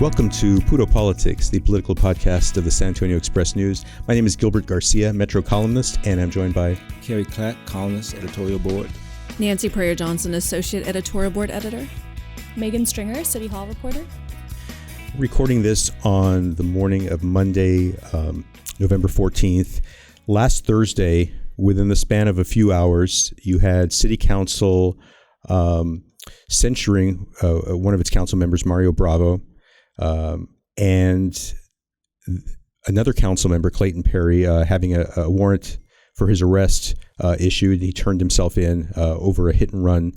Welcome to Puro Politics, the political podcast of the San Antonio Express News. My name is Gilbert Garcia, Metro columnist, and I'm joined by Carrie Clack, columnist, editorial board. Nancy Prayer-Johnson, associate editorial board editor. Megan Stringer, City Hall reporter. Recording this on the morning of Monday, November 14th. Last Thursday, within the span of a few hours, you had City Council censuring one of its council members, Mario Bravo, and another council member, Clayton Perry, having a warrant for his arrest issued. He turned himself in over a hit and run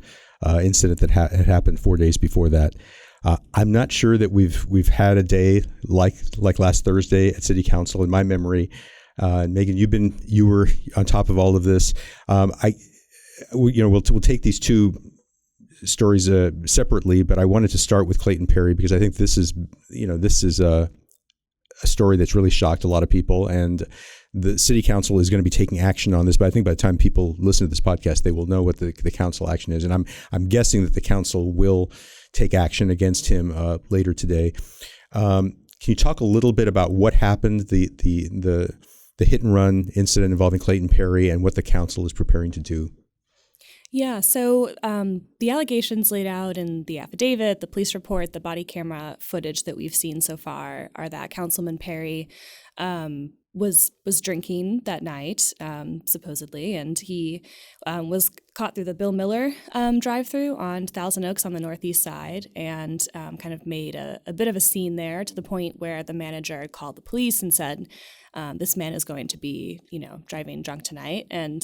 incident that had happened 4 days before that. I'm not sure that we've had a day like last Thursday at City Council in my memory. Megan, you were on top of all of this. We'll take these two stories separately, but I wanted to start with Clayton Perry because I think this is a story that's really shocked a lot of people, and the City Council is going to be taking action on this. But I think by the time people listen to this podcast, they will know what the council action is, and I'm guessing that the council will take action against him later today. Can you talk a little bit about what happened, the hit and run incident involving Clayton Perry, and what the council is preparing to do? Yeah, so the allegations laid out in the affidavit, the police report, the body camera footage that we've seen so far are that Councilman Perry was drinking that night, supposedly, and he was caught through the Bill Miller drive-through on Thousand Oaks on the northeast side, and kind of made a bit of a scene there, to the point where the manager called the police and said, this man is going to be, driving drunk tonight. And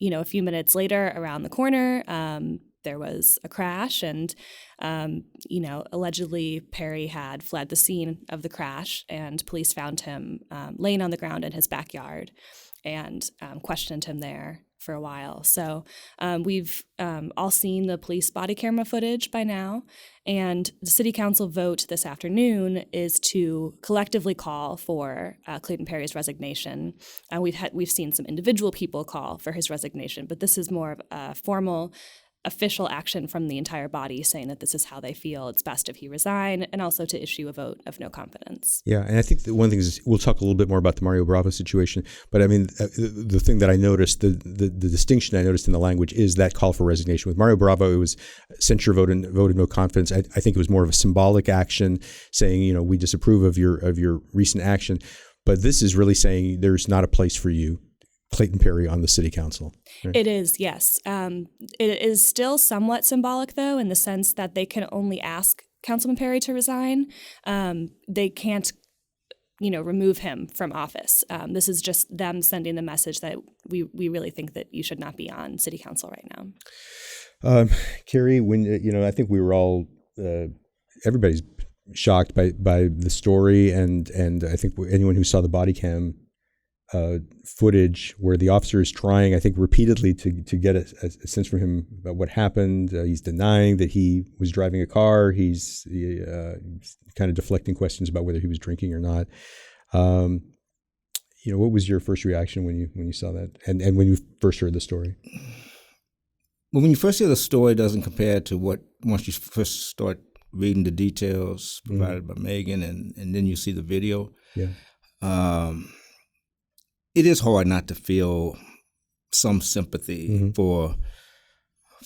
a few minutes later, around the corner, there was a crash, and allegedly Perry had fled the scene of the crash, and police found him laying on the ground in his backyard and questioned him there for a while. So we've all seen the police body camera footage by now, and the City Council vote this afternoon is to collectively call for Clayton Perry's resignation. We've seen some individual people call for his resignation, but this is more of a formal official action from the entire body saying that this is how they feel it's best if he resign, and also to issue a vote of no confidence. Yeah, and I think that one thing is, we'll talk a little bit more about the Mario Bravo situation, but I mean, the thing that I noticed, the distinction I noticed in the language is that call for resignation. With Mario Bravo, it was censure vote and vote of no confidence. I think it was more of a symbolic action saying, we disapprove of your recent action, but this is really saying there's not a place for you, Clayton Perry, on the City Council. Right? It is, yes. It is still somewhat symbolic, though, in the sense that they can only ask Councilman Perry to resign. They can't, remove him from office. This is just them sending the message that we really think that you should not be on City Council right now. Carrie, when I think we were all everybody's shocked by the story, and I think anyone who saw the body cam footage where the officer is trying, I think, repeatedly to get a sense from him about what happened. He's denying that he was driving a car. He's kind of deflecting questions about whether he was drinking or not. What was your first reaction when you saw that, and when you first heard the story? Well, when you first hear the story, it doesn't compare to once you first start reading the details provided by Megan, and then you see the video. Yeah. It is hard not to feel some sympathy for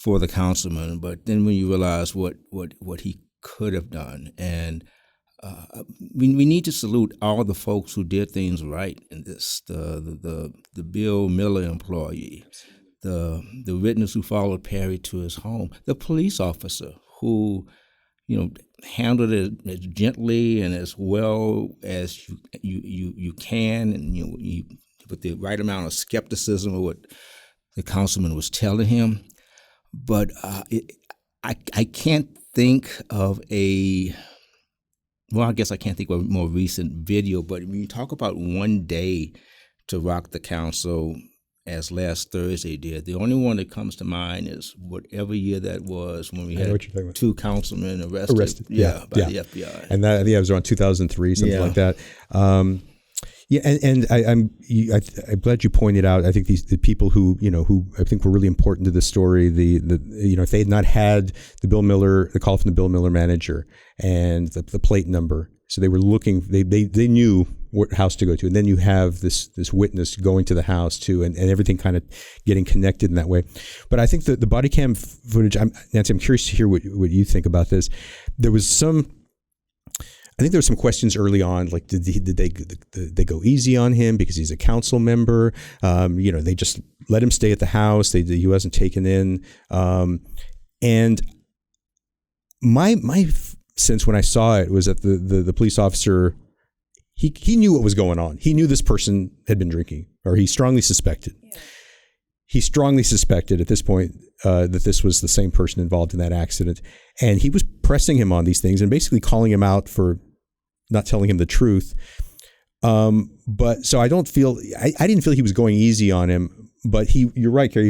the councilman, but then when you realize what he could have done, and we need to salute all the folks who did things right in this. The Bill Miller employee, the witness who followed Perry to his home, the police officer who handled it as gently and as well as you can, and you with the right amount of skepticism of what the councilman was telling him. But I can't think of I guess I can't think of a more recent video, but when you talk about one day to rock the council as last Thursday did, the only one that comes to mind is whatever year that was when we had two councilmen arrested. Yeah, by the FBI. And that, I think it was around 2003, something like that. Yeah, and I'm glad you pointed out. I think the people who I think were really important to this story. If they had not had the call from the Bill Miller manager and the plate number, so they were looking. They knew what house to go to, and then you have this witness going to the house too, and everything kind of getting connected in that way. But I think that the body cam footage, Nancy, I'm curious to hear what you think about this. I think there were some questions early on, like did they go easy on him because he's a council member? They just let him stay at the house. He wasn't taken in. And my sense when I saw it was that the police officer, he knew what was going on. He knew this person had been drinking, or he strongly suspected. Yeah. He strongly suspected at this point that this was the same person involved in that accident. And he was pressing him on these things and basically calling him out for not telling him the truth. But so I didn't feel he was going easy on him, but you're right, Carrie,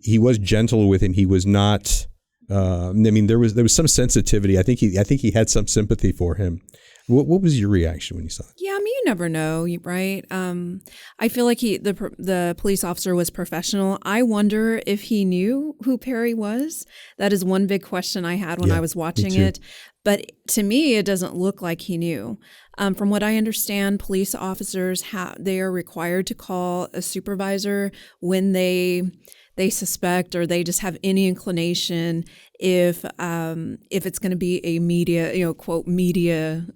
he was gentle with him. He was not, there was some sensitivity. I think he had some sympathy for him. What was your reaction when you saw it? Yeah, you never know, right? I feel like the police officer was professional. I wonder if he knew who Perry was. That is one big question I had when I was watching it. But to me, it doesn't look like he knew. From what I understand, police officers they are required to call a supervisor when they suspect or they just have any inclination if it's going to be a media, quote, media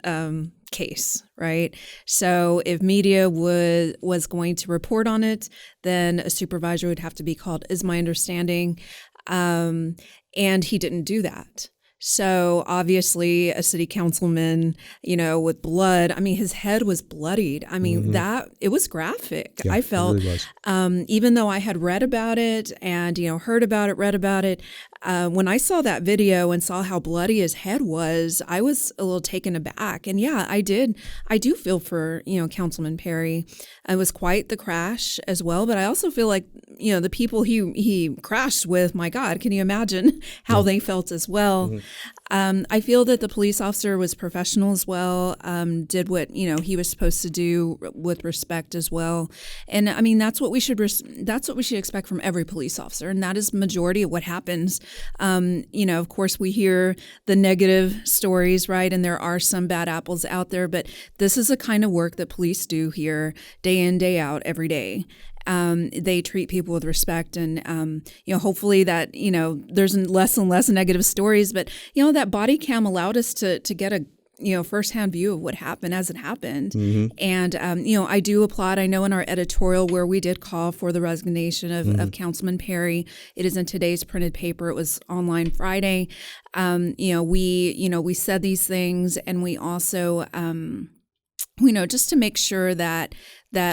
case, right? So if media was going to report on it, then a supervisor would have to be called, is my understanding. And he didn't do that. So obviously a city councilman, with blood, his head was bloodied. That it was graphic. Yeah, I felt, it really was. Even though I had read about it and, read about it, when I saw that video and saw how bloody his head was, I was a little taken aback. And yeah, I do feel for, Councilman Perry. It was quite the crash as well. But I also feel like, the people he crashed with, my God, can you imagine how they felt as well? Mm-hmm. I feel that the police officer was professional as well, did what, he was supposed to do with respect as well. And that's what we should expect from every police officer. And that is majority of what happens. Of course, we hear the negative stories, right? And there are some bad apples out there, but this is the kind of work that police do here day in, day out, every day. They treat people with respect, and hopefully that there's less and less negative stories. But that body cam allowed us to get a firsthand view of what happened as it happened. Mm-hmm. And I do applaud. I know in our editorial where we did call for the resignation of Councilman Perry. It is in today's printed paper. It was online Friday. We said these things, and we also just to make sure that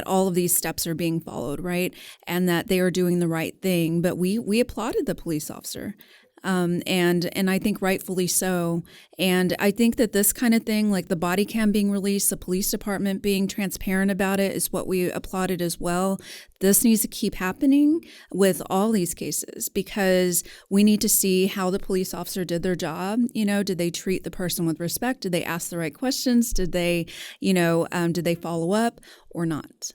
all of these steps are being followed, right? And that they are doing the right thing. But we applauded the police officer. And I think rightfully so. And I think that this kind of thing, like the body cam being released, the police department being transparent about it, is what we applauded as well. This needs to keep happening with all these cases, because we need to see how the police officer did their job. Did they treat the person with respect? Did they ask the right questions? Did they follow up or not?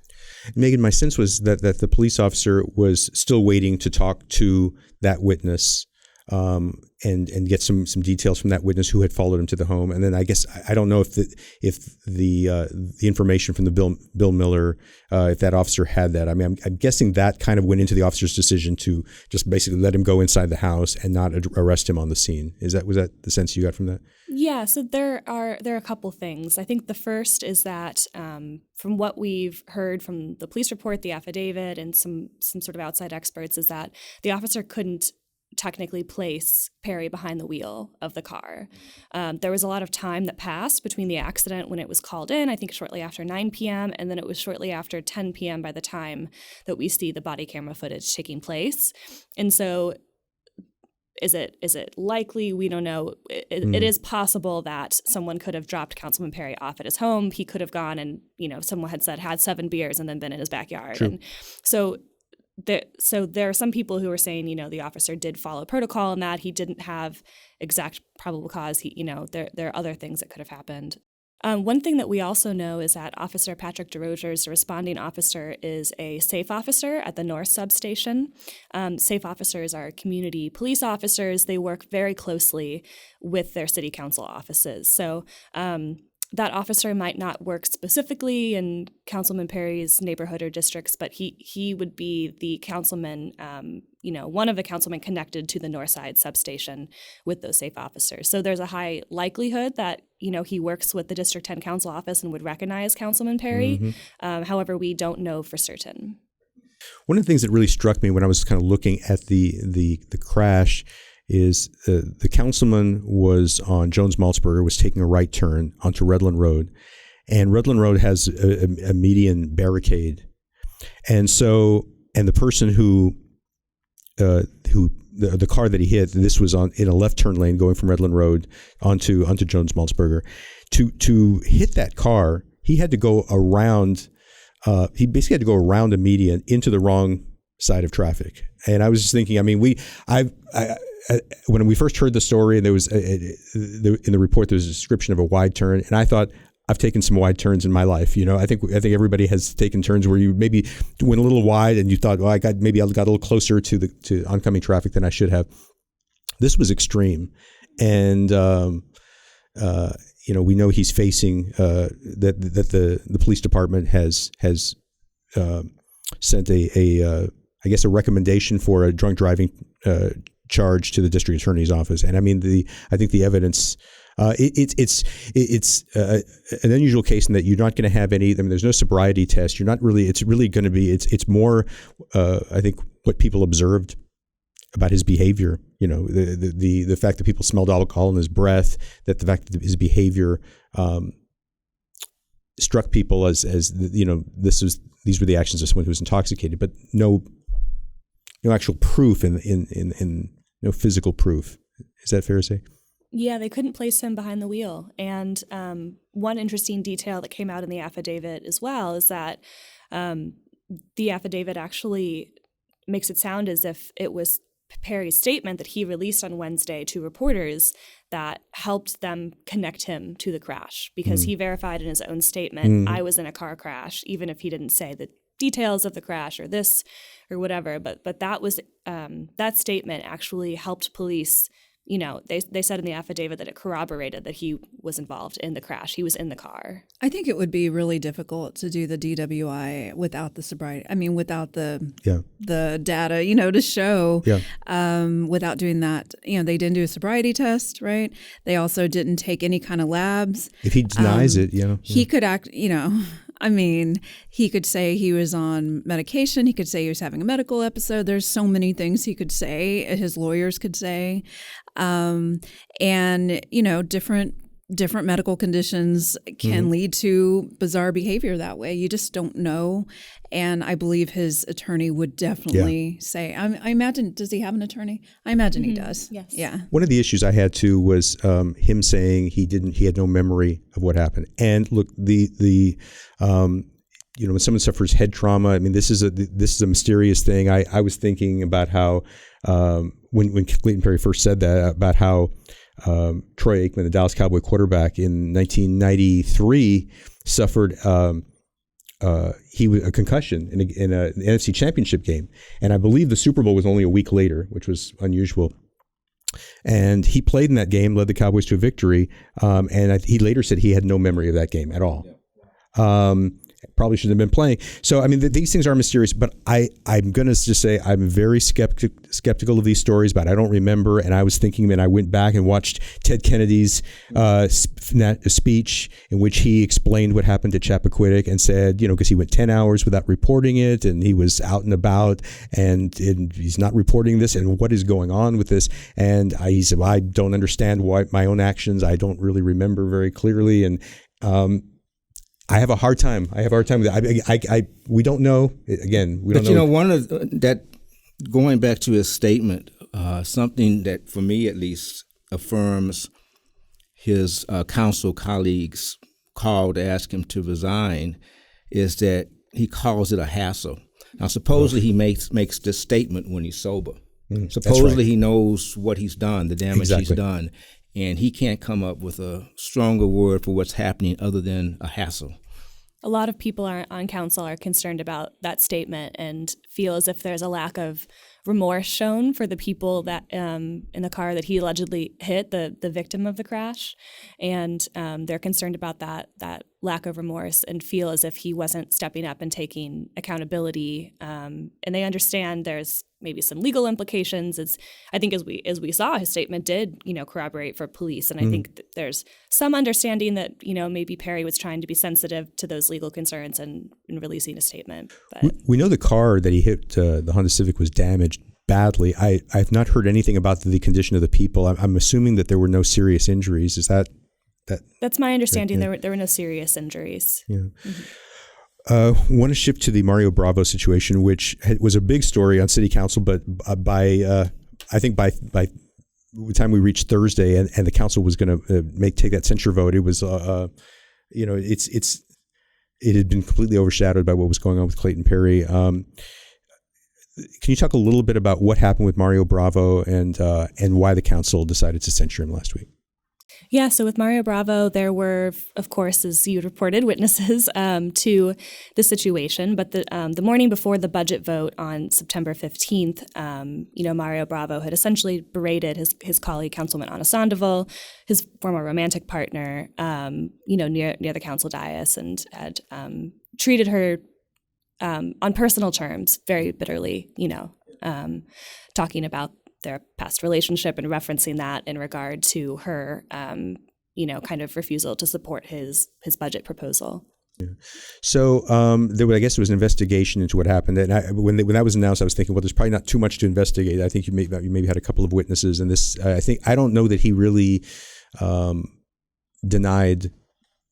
Megan, my sense was that the police officer was still waiting to talk to that witness and get some details from that witness who had followed him to the home. And then I guess I don't know if the information from the Bill Miller, if that officer had that. I'm guessing that kind of went into the officer's decision to just basically let him go inside the house and not arrest him on the scene. Was that the sense you got from that? Yeah, so there are a couple things. I think the first is that from what we've heard from the police report, the affidavit, and some sort of outside experts, is that the officer couldn't technically place Perry behind the wheel of the car. There was a lot of time that passed between the accident when it was called in, I think shortly after 9 p.m., and then it was shortly after 10 p.m. by the time that we see the body camera footage taking place. And so is it likely? We don't know. It is possible that someone could have dropped Councilman Perry off at his home. He could have gone and, someone had said had 7 beers and then been in his backyard. True. And so there are some people who are saying, the officer did follow protocol and that he didn't have exact probable cause. There are other things that could have happened. One thing that we also know is that Officer Patrick DeRogers, the responding officer, is a SAFE officer at the North Substation. SAFE officers are community police officers. They work very closely with their city council offices. So that officer might not work specifically in Councilman Perry's neighborhood or districts, but he would be the councilman, one of the councilmen connected to the North Side substation with those SAFE officers. So there's a high likelihood that, he works with the District 10 council office and would recognize Councilman Perry. However, we don't know for certain. One of the things that really struck me when I was kind of looking at the crash is the councilman was on Jones-Maltzberger, was taking a right turn onto Redland Road, and Redland Road has a median barricade, and the person the car that he hit, this was in a left turn lane going from Redland Road onto Jones-Maltzberger. To hit that car, he had to go around. He basically had to go around a median into the wrong side of traffic, and I was just thinking. I mean, when we first heard the story, and there was in the report, there was a description of a wide turn, and I thought, I've taken some wide turns in my life. I think everybody has taken turns where you maybe went a little wide, and you thought, well, I got a little closer to oncoming traffic than I should have. This was extreme, and we know he's facing that the police department has sent a recommendation for a drunk driving charge to the district attorney's office. And I mean, I think the evidence, it's an unusual case in that you're not going to have any. I mean, there's no sobriety test. You're not really. It's really going to be. It's more. I think what people observed about his behavior. The fact that people smelled alcohol in his breath. That the fact that his behavior struck people as these were the actions of someone who was intoxicated, but no actual proof in no physical proof. Is that fair to say? Yeah, they couldn't place him behind the wheel. And one interesting detail that came out in the affidavit as well is that the affidavit actually makes it sound as if it was Perry's statement that he released on Wednesday to reporters that helped them connect him to the crash, because he verified in his own statement, I was in a car crash, even if he didn't say the details of the crash or this or whatever. But that was that statement actually helped police. They said in the affidavit that it corroborated that he was involved in the crash. He was in the car. I think it would be really difficult to do the DWI without the sobriety. I mean, without the data, to show. Without doing that, they didn't do a sobriety test, right? They also didn't take any kind of labs. If he denies it, he could act. I mean, he could say he was on medication. He could say he was having a medical episode. There's so many things he could say. His lawyers could say. Different medical conditions can lead to bizarre behavior that way. You just don't know. And I believe his attorney would definitely say, I imagine, does he have an attorney? I imagine he does. Yes. Yeah. One of the issues I had too was him saying he had no memory of what happened. And look, when someone suffers head trauma, I mean, this is a mysterious thing. I was thinking about how when Clayton Perry first said that, about how Troy Aikman, the Dallas Cowboy quarterback in 1993, suffered a concussion in an NFC Championship game, and I believe the Super Bowl was only a week later, which was unusual. And he played in that game, led the Cowboys to a victory, and he later said he had no memory of that game at all. Probably shouldn't have been playing. So, I mean, these things are mysterious, but I'm going to just say I'm very skeptical of these stories, but I don't remember. And I was thinking, and I went back and watched Ted Kennedy's speech in which he explained what happened to Chappaquiddick and said, because he went 10 hours without reporting it, and he was out and about, and he's not reporting this, and what is going on with this? And he said, well, I don't understand why my own actions. I don't really remember very clearly. And, I have a hard time. With it. We don't know. Again, we don't know. But one of that, going back to his statement, something that for me at least affirms his council colleagues' call to ask him to resign is that he calls it a hassle. Now, supposedly he makes this statement when he's sober. Supposedly he knows what he's done, the damage he's done. and he can't come up with a stronger word for what's happening other than a hassle. A lot of people on council are concerned about that statement and feel as if there's a lack of remorse shown for the people that in the car that he allegedly hit, the victim of the crash, and they're concerned about that lack of remorse and feel as if he wasn't stepping up and taking accountability. And they understand there's maybe some legal implications. I think as we saw, his statement did corroborate for police, and I think that there's some understanding that maybe Perry was trying to be sensitive to those legal concerns and in releasing a statement. But we know the car that he hit, the Honda Civic, was damaged badly. I've not heard anything about the condition of the people. I'm assuming that there were no serious injuries. Is that? That's my understanding. Yeah. There were no serious injuries. Yeah. Want to shift to the Mario Bravo situation, which was a big story on City Council, but I think by the time we reached Thursday and the council was going to take that censure vote, it was it had been completely overshadowed by what was going on with Clayton Perry. Can you talk a little bit about what happened with Mario Bravo and why the council decided to censure him last week? Yeah, so with Mario Bravo, there were, of course, as you reported, witnesses to the situation. But the morning before the budget vote on September 15th, Mario Bravo had essentially berated his colleague, Councilman Anna Sandoval, his former romantic partner, near the council dais, and had treated her on personal terms very bitterly, talking about their past relationship and referencing that in regard to her, kind of refusal to support his budget proposal. Yeah. So I guess there was an investigation into what happened. And when that was announced, I was thinking, well, there's probably not too much to investigate. I think you maybe had a couple of witnesses, and this. I don't know that he really denied.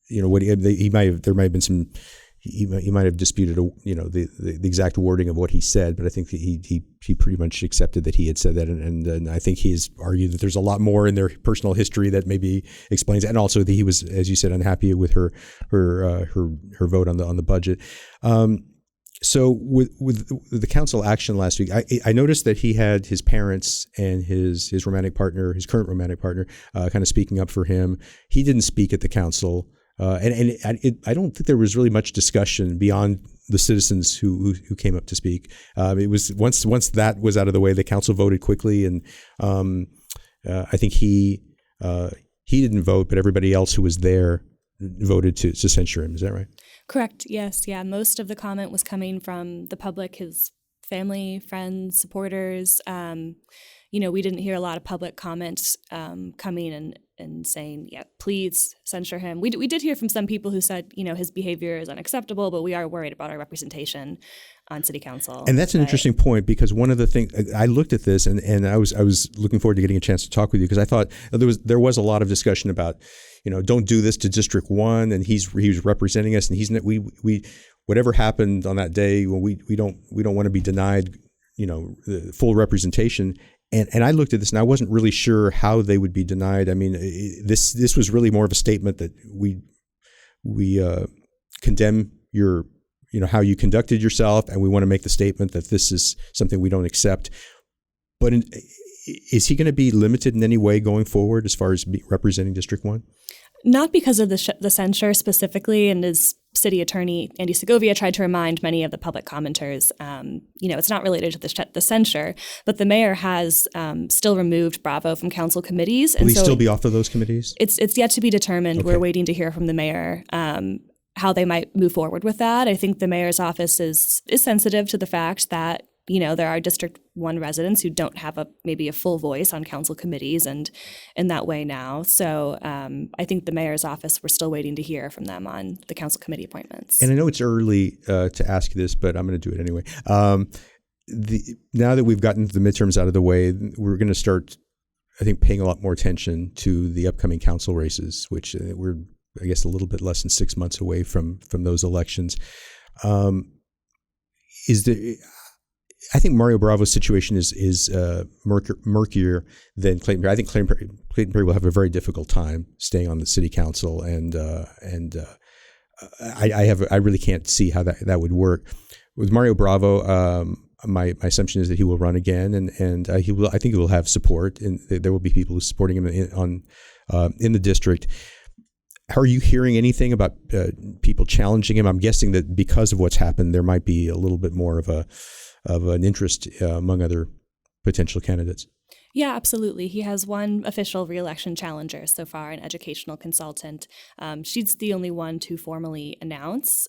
What he might have. There might have been some. He might have disputed, the exact wording of what he said, but I think that he pretty much accepted that he had said that, and I think he's argued that there's a lot more in their personal history that maybe explains it, and also that he was, as you said, unhappy with her vote on the budget. So with the council action last week, I noticed that he had his parents and his romantic partner, his current romantic partner, kind of speaking up for him. He didn't speak at the council. I don't think there was really much discussion beyond the citizens who came up to speak. It was once that was out of the way, the council voted quickly, and I think he didn't vote, but everybody else who was there voted to censure him. Is that right? Correct. Yes. Yeah. Most of the comment was coming from the public, his family, friends, supporters. We didn't hear a lot of public comments coming and saying, yeah, please censure him. We did hear from some people who said, his behavior is unacceptable, but we are worried about our representation on city council. And that's an interesting point, because one of the things I looked at this and I was looking forward to getting a chance to talk with you, because I thought there was a lot of discussion about, don't do this to District 1, and he was representing us, and we whatever happened on that day, we don't want to be denied, the full representation. And I looked at this and I wasn't really sure how they would be denied. I mean, this was really more of a statement that we condemn your, how you conducted yourself, and we want to make the statement that this is something we don't accept. But is he going to be limited in any way going forward as far as representing District 1? Not because of the censure specifically, and as City Attorney Andy Segovia tried to remind many of the public commenters, it's not related to the censure, but the mayor has still removed Bravo from council committees. Will he still be off of those committees? It's yet to be determined. Okay. We're waiting to hear from the mayor how they might move forward with that. I think the mayor's office is sensitive to the fact that there are District 1 residents who don't have maybe a full voice on council committees and in that way now. So I think the mayor's office, we're still waiting to hear from them on the council committee appointments. And I know it's early to ask this, but I'm going to do it anyway. Now that we've gotten the midterms out of the way, we're going to start, I think, paying a lot more attention to the upcoming council races, which we're, I guess, a little bit less than 6 months away from those elections. I think Mario Bravo's situation is murkier than Clayton Perry. I think Clayton Perry will have a very difficult time staying on the city council, and I really can't see how that would work. With Mario Bravo, my assumption is that he will run again, and he will. I think he will have support, and there will be people who are supporting him in the district. Are you hearing anything about people challenging him? I'm guessing that because of what's happened, there might be a little bit more of an interest among other potential candidates. Yeah, absolutely. He has one official re-election challenger so far, an educational consultant. She's the only one to formally announce.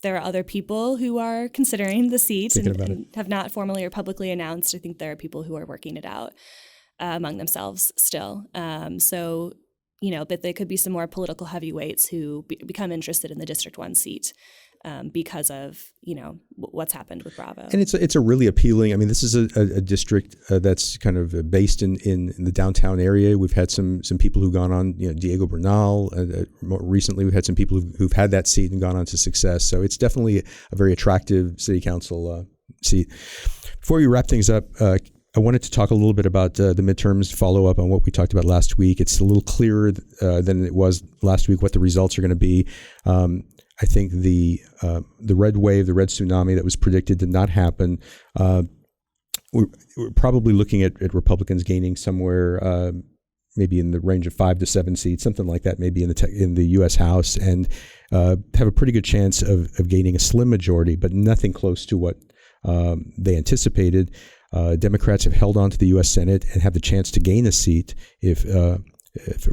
There are other people who are considering the seat and have not formally or publicly announced. I think there are people who are working it out among themselves still. So, but there could be some more political heavyweights who become interested in the District 1 seat because of, what's happened with Bravo. And it's a really appealing, I mean, this is a district that's kind of based in the downtown area. We've had some people who've gone on, Diego Bernal. More recently, we've had some people who've had that seat and gone on to success. So it's definitely a very attractive city council seat. Before we wrap things up, I wanted to talk a little bit about the midterms, follow up on what we talked about last week. It's a little clearer than it was last week what the results are going to be. I think the red wave, the red tsunami that was predicted did not happen. We're probably looking at Republicans gaining somewhere maybe in the range of 5 to 7 seats, something like that, maybe in the U.S. House, and have a pretty good chance of gaining a slim majority, but nothing close to what they anticipated. Democrats have held on to the U.S. Senate and have the chance to gain a seat if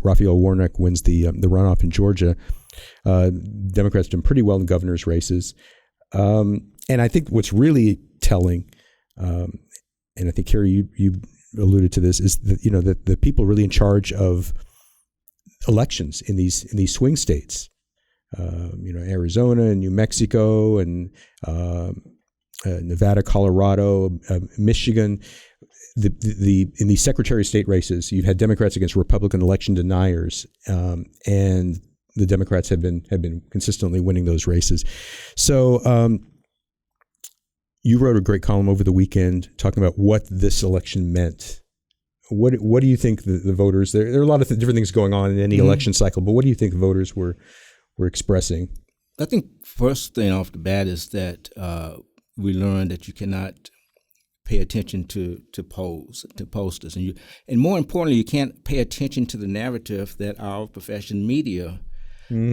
Raphael Warnock wins the runoff in Georgia. Democrats done pretty well in governor's races. And I think what's really telling, and I think, Carrie, you alluded to this, is that, that the people really in charge of elections in these swing states, Arizona and New Mexico and Nevada, Colorado, Michigan, in these Secretary of State races, you've had Democrats against Republican election deniers, and the Democrats have been consistently winning those races. So you wrote a great column over the weekend talking about what this election meant. What do you think the voters? There are a lot of different things going on in any election cycle, but what do you think the voters were expressing? I think first thing off the bat is that we learned that you cannot pay attention to posters, and more importantly, you can't pay attention to the narrative that our profession media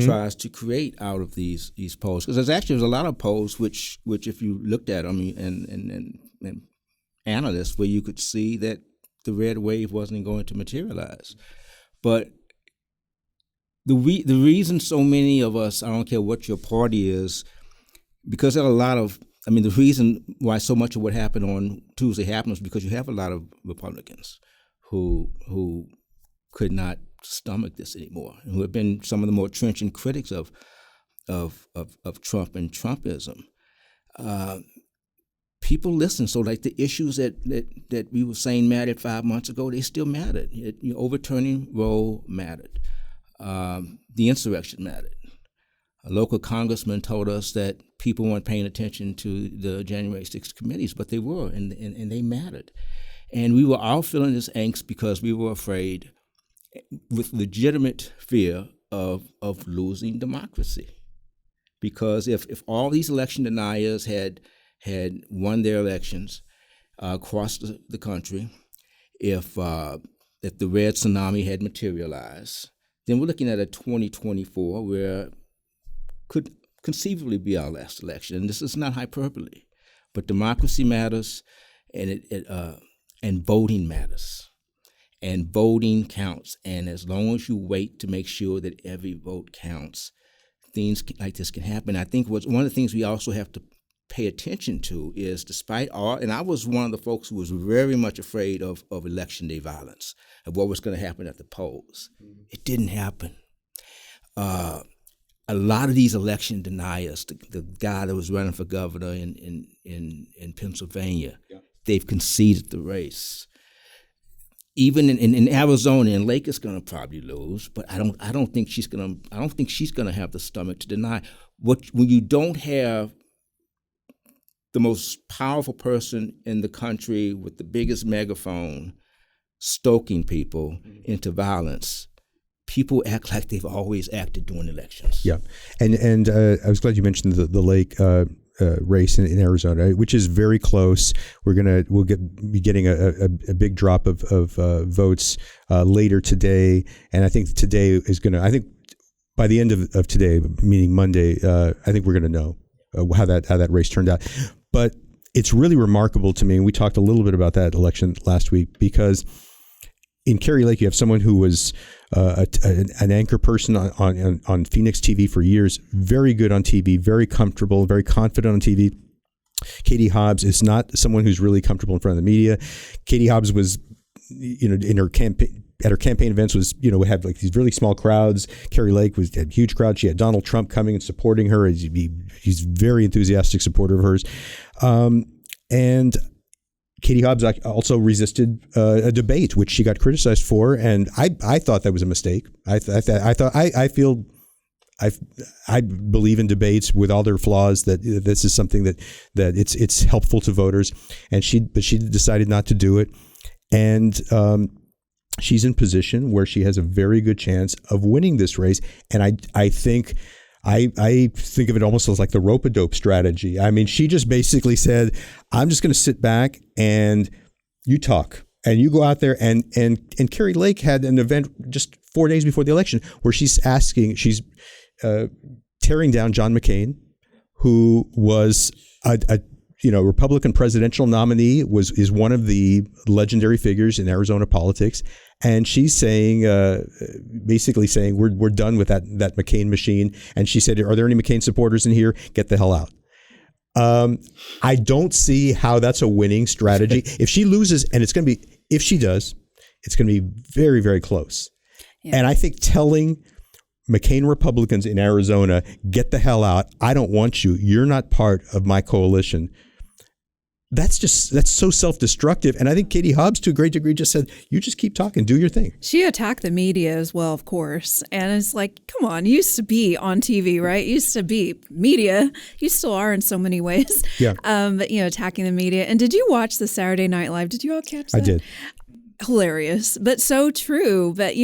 tries to create out of these polls. Because there's a lot of polls which if you looked at them and analysts, where you could see that the red wave wasn't going to materialize. But the reason so many of us, I don't care what your party is, because there are a lot of, the reason why so much of what happened on Tuesday happened was because you have a lot of Republicans who could not stomach this anymore, and who have been some of the more trenchant critics of Trump and Trumpism. People listen. So like the issues that we were saying mattered 5 months ago, they still mattered. Overturning Roe mattered. The insurrection mattered. A local congressman told us that people weren't paying attention to the January 6th committees, but they were, and they mattered. And we were all feeling this angst because we were afraid, with legitimate fear, of losing democracy. Because if all these election deniers had won their elections across the country, if the red tsunami had materialized, then we're looking at a 2024 where could conceivably be our last election. And this is not hyperbole, but democracy matters, and voting matters. And voting counts. And as long as you wait to make sure that every vote counts, things like this can happen. I think one of the things we also have to pay attention to is, despite all, and I was one of the folks who was very much afraid of election day violence, of what was going to happen at the polls. It didn't happen. A lot of these election deniers, the guy that was running for governor in Pennsylvania, they've conceded the race. Even in Arizona, and Lake is going to probably lose, but I don't think she's going to have the stomach to deny. When you don't have the most powerful person in the country with the biggest megaphone stoking people into violence, people act like they've always acted during elections. Yeah, and I was glad you mentioned the Lake. race in Arizona, which is very close. We'll be getting a big drop of votes later today, and I think today is going to. I think by the end of today, meaning Monday, I think we're going to know how that race turned out. But it's really remarkable to me, and we talked a little bit about that election last week, because in Kari Lake, you have someone who was an anchor person on Phoenix TV for years, very good on TV, very comfortable, very confident on TV. Katie Hobbs is not someone who's really comfortable in front of the media. Katie Hobbs was, in her campaign. At her campaign events was, we had like these really small crowds. Kari Lake had huge crowds. She had Donald Trump coming and supporting her. He's very enthusiastic supporter of hers. And Katie Hobbs also resisted a debate, which she got criticized for. And I thought that was a mistake. I believe in debates with all their flaws, that this is something that it's helpful to voters. But she decided not to do it. And, she's in position where she has a very good chance of winning this race. And I think of it almost as like the rope-a-dope strategy. I mean, she just basically said, I'm just going to sit back and you talk and you go out there. And Kari Lake had an event just 4 days before the election where she's tearing down John McCain, who was a Republican presidential nominee, is one of the legendary figures in Arizona politics. And she's saying, basically saying, we're done with that McCain machine. And she said, are there any McCain supporters in here? Get the hell out. I don't see how that's a winning strategy. If she loses, and if she does, it's going to be very, very close. Yeah. And I think telling McCain Republicans in Arizona, get the hell out. I don't want you. You're not part of my coalition. That's so self-destructive. And I think Katie Hobbs, to a great degree, just said, you just keep talking, do your thing. She attacked the media as well, of course. And it's like, come on, you used to be on TV, right? You used to be media. You still are in so many ways. Yeah. But, attacking the media. And did you watch the Saturday Night Live? Did you all catch that? I did. Hilarious, but so true. But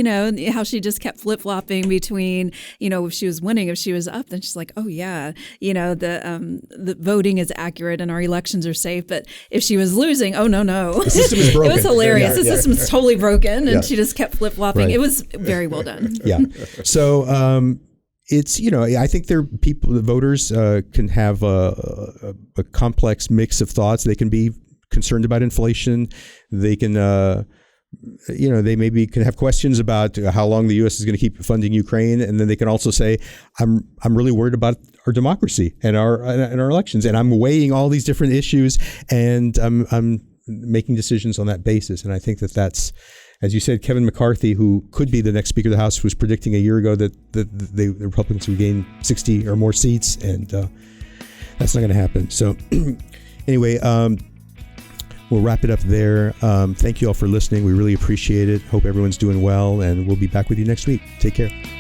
how she just kept flip-flopping between, if she was winning, if she was up, then she's like, oh yeah, the voting is accurate and our elections are safe. But if she was losing, oh no, the system is broken. It was hilarious. Yeah, the system is totally broken, and yeah. she just kept flip-flopping. Right. It was very well done. Yeah. So it's, I think the voters can have a complex mix of thoughts. They can be concerned about inflation. They can they maybe can have questions about how long the U.S. is going to keep funding Ukraine, and then they can also say, "I'm really worried about our democracy and our elections, and I'm weighing all these different issues, and I'm making decisions on that basis." And I think that's, as you said, Kevin McCarthy, who could be the next Speaker of the House, was predicting a year ago that the Republicans would gain 60 or more seats, and that's not going to happen. So anyway. We'll wrap it up there. Thank you all for listening. We really appreciate it. Hope everyone's doing well, and we'll be back with you next week. Take care.